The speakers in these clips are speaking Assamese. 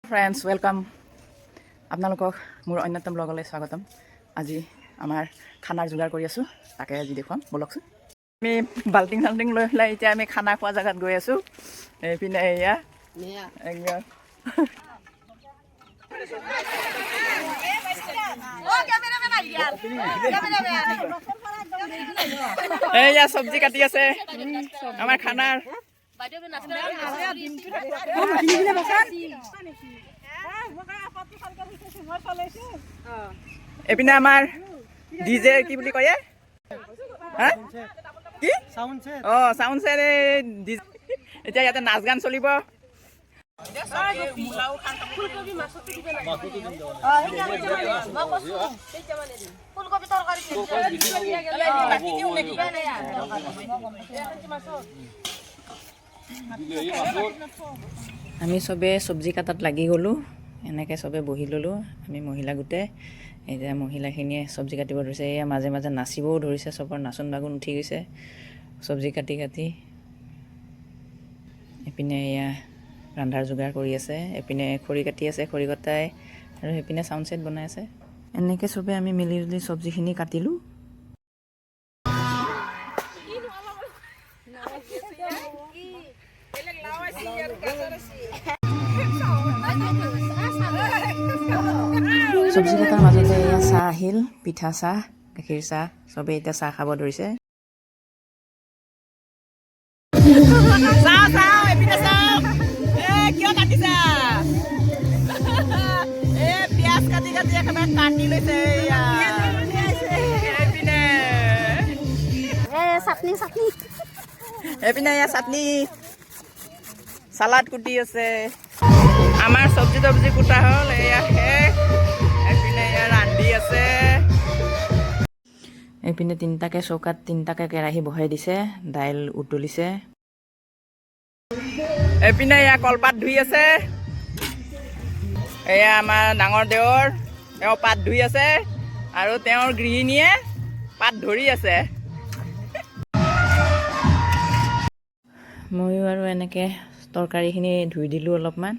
ফ্ৰেণ্ডছ ৱেলকাম আপোনালোকক মোৰ অন্যতম ব্লগলৈ স্বাগতম। আজি আমাৰ খানাৰ যোগাৰ কৰি আছোঁ, তাকে আজি দেখুৱাম ব'লকচোন। আমি বাল্টিং চাল্টিং লৈ পেলাই এতিয়া আমি খানা খোৱা জেগাত গৈ আছোঁ। এইপিনে এয়া একদম এয়া চব্জি কাটি আছে আমাৰ খানাৰ। এইপিনে আমাৰ ডিজে কি বুলি কয় কি চাউণ্ড ছেট এতিয়া ইয়াতে নাচ গান চলিব। আমি চবে চব্জি কাটাত লাগি গ'লোঁ, এনেকৈ চবে বহি ল'লোঁ। আমি মহিলা গোটেই এতিয়া মহিলাখিনিয়ে চব্জি কাটিব ধৰিছে, এয়া মাজে মাজে নাচিবও ধৰিছে, চবৰ নাচোন বাগুন উঠি গৈছে চব্জি কাটি কাটি। এইপিনে এয়া ৰন্ধাৰ যোগাৰ কৰি আছে, এইপিনে খৰি কাটি আছে, খৰি কটাই আৰু সেইপিনে চাউণ্ড ছেট বনাই আছে। এনেকৈ চবে আমি মিলি জুলি চব্জিখিনি কাটিলোঁ। চব্জি কটাৰ মাজতে এয়া চাহ আহিল, পিঠা চাহ, গাখীৰ চাহ, চবেই এতিয়া চাহ খাব ধৰিছে। কিয় কাটিছা? পিঁয়াজ কাটি কাটি একেবাৰে কাটি লৈছে। এইপিনে এয়া চাটনি, চালাড কুটি আছে। আমাৰ চব্জি তব্জি কুটা হ'ল, এয়া শেষ। এইপিনে এয়া ৰান্ধি আছে। এইপিনে তিনিটাকৈ চৌকাত তিনিটাকৈ কেৰাহী বহাই দিছে, দাইল উতলিছে। এইপিনে এয়া কলপাত ধুই আছে। এয়া আমাৰ ডাঙৰ দেৱৰ, তেওঁ পাত ধুই আছে আৰু তেওঁৰ গৃহিণীয়ে পাত ধৰি আছে। ময়ো আৰু এনেকৈ তৰকাৰীখিনি ধুই দিলোঁ, অলপমান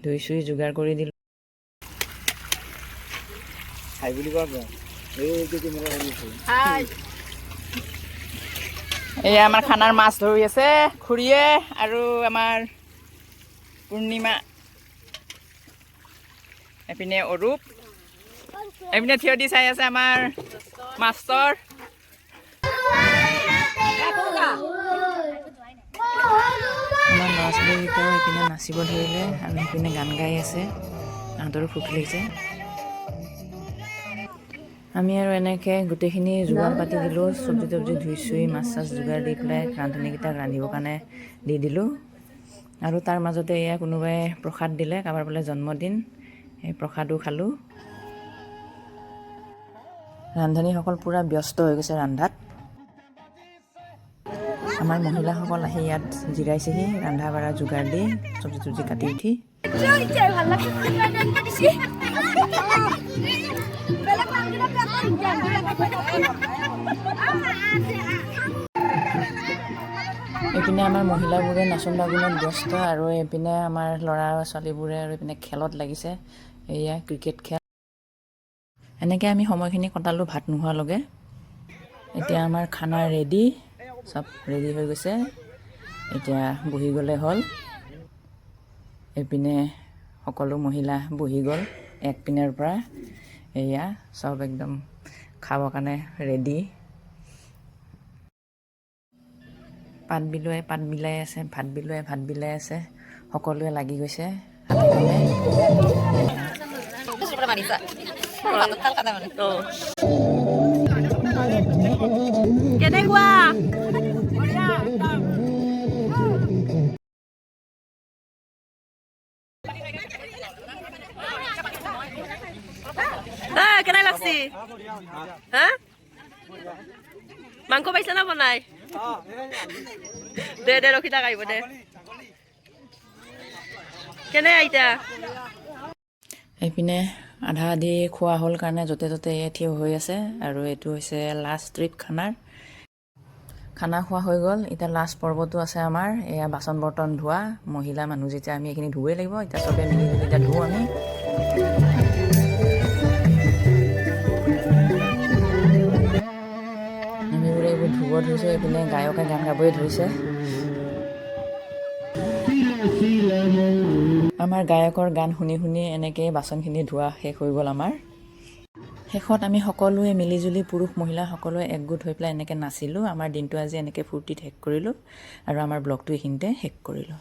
ধুই চুই যোগাৰ কৰি দিলোঁ। এয়া আমাৰ খানাৰ মাছ ধৰি আছে খুৰীয়ে আৰু আমাৰ পূৰ্ণিমা। এইপিনে অৰূপ, এইপিনে থিয় দি চাই আছে আমাৰ মাষ্টৰ। আমাৰ ল'ৰা ছোৱালীকেইটাও এইপিনে নাচিব ধৰিলে আৰু সেইপিনে গান গাই আছে, তাহাঁতৰো ফূৰ্তি লাগিছে। আমি আৰু এনেকৈ গোটেইখিনি যোগাৰ পাতি দিলোঁ, চব্জি তব্জি ধুই চুই মাছ চাছ যোগাৰ দি পেলাই ৰান্ধনীকেইটাক ৰান্ধিবৰ কাৰণে দি দিলোঁ। আৰু তাৰ মাজতে এয়া কোনোবাই প্ৰসাদ দিলে, কাৰোবাৰ বোলে জন্মদিন, সেই প্ৰসাদো খালোঁ। ৰান্ধনীসকল পূৰা ব্যস্ত হৈ গৈছে ৰন্ধাত। আমাৰ মহিলাসকল আহি ইয়াত জিৰাইছেহি ৰন্ধা বঢ়া যোগাৰ দি, চব্জি তব্জি কাটি উঠি। এইপিনে আমাৰ মহিলাবোৰে নাচোন বাগুনত ব্যস্ত আৰু এইপিনে আমাৰ ল'ৰা ছোৱালীবোৰে আৰু এইপিনে খেলত লাগিছে, এয়া ক্ৰিকেট খেল। এনেকৈ আমি সময়খিনি কটালোঁ ভাত নোহোৱালৈকে। এতিয়া আমাৰ খানা ৰেডি, চব ৰেডি হৈ গৈছে, এতিয়া বহি গ'লে হ'ল। এইপিনে সকলো মহিলা বহি গ'ল এক পিনৰ পৰা। এয়া চব একদম খাবৰ কাৰণে ৰেডি। পাত বিলোৱাই পাত বিলাই আছে, ভাত বিলোৱাই ভাত বিলাই আছে, সকলোৱে লাগি গৈছে হাতে কামে। কেনেকুৱা কেনে লাগছি? হা মাংস পাইছে না বনাই? দে দে ৰখি থাক, আহিব দে। কেনে আইতা? এইপিনে আধা আধি খোৱা হ'ল কাৰণে য'তে ত'তে থিয় হৈ আছে, আৰু এইটো হৈছে লাষ্ট ট্ৰিপ খানাৰ। খানা খোৱা হৈ গ'ল এতিয়া লাষ্ট পৰ্বটো আছে আমাৰ এয়া বাচন বৰ্তন ধোৱা মহিলা মানুহ যেতিয়া আমি এইখিনি ধুবই লাগিব এতিয়া চবে মিলি জুলি এতিয়া ধুওঁ আমি আমিবোৰে এইবোৰ ধুব ধৰিছোঁ এইপিনে গায়কে গান গাবই ধৰিছে আমাৰ গায়কৰ গান শুনি শুনি এনেকৈ বাচনখিনি ধোৱা শেষ হৈ গ'ল আমাৰ শেষত আমি সকলোৱে মিলিজুলি পুৰুষ মহিলা সকলোৱে একগোট হৈ পেলাই এনেকৈ নাচিলোঁ আমাৰ দিনটো আজি এনেকৈ ফূৰ্তিত শেষ কৰিলোঁ আৰু আমাৰ ব্লগটো এইখিনিতে শেষ কৰিলোঁ